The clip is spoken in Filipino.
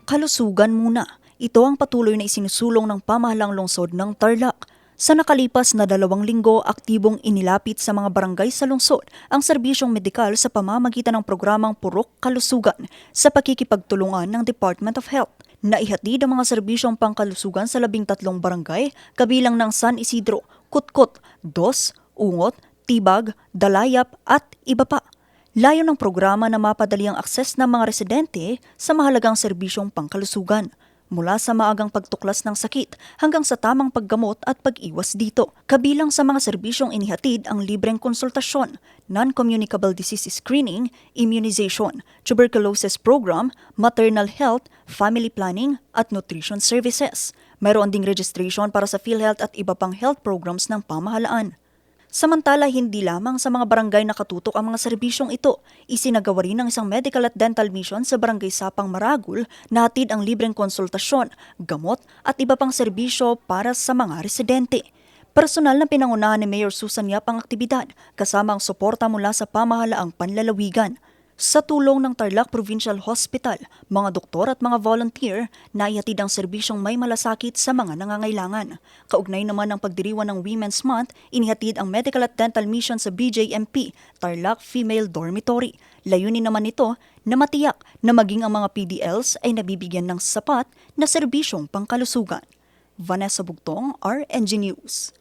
Kalusugan muna. Ito ang patuloy na isinusulong ng pamahalang lungsod ng Tarlac. Sa nakalipas na 2 linggo, aktibong inilapit sa mga barangay sa lungsod ang serbisyong medikal sa pamamagitan ng programang Purok Kalusugan sa pakikipagtulungan ng Department of Health. Naihatid ang mga serbisyong pangkalusugan sa 13 barangay, kabilang ng San Isidro, Kutkot, Dos, Ungot, Tibag, Dalayap at iba pa. Layo ng programa na mapadali ang akses ng mga residente sa mahalagang serbisyong pangkalusugan, mula sa maagang pagtuklas ng sakit hanggang sa tamang paggamot at pag-iwas dito. Kabilang sa mga serbisyong inihatid ang libreng konsultasyon, non-communicable disease screening, immunization, tuberculosis program, maternal health, family planning at nutrition services. Mayroon ding registration para sa PhilHealth at iba pang health programs ng pamahalaan. Samantala, hindi lamang sa mga barangay nakatutok ang mga serbisyong ito. Isinagawa rin ng isang medical at dental mission sa barangay Sapang Maragul na hatid ang libreng konsultasyon, gamot at iba pang serbisyo para sa mga residente. Personal na pinangunahan ni Mayor Susan Yap ang aktibidad kasama ang suporta mula sa pamahalaang panlalawigan. Sa tulong ng Tarlac Provincial Hospital, mga doktor at mga volunteer, naihatid ang serbisyong may malasakit sa mga nangangailangan. Kaugnay naman ng pagdiriwang ng Women's Month, inihatid ang medical at dental mission sa BJMP, Tarlac Female Dormitory. Layunin naman nito na matiyak na maging ang mga PDLs ay nabibigyan ng sapat na serbisyong pangkalusugan. Vanessa Bugtong, RNG News.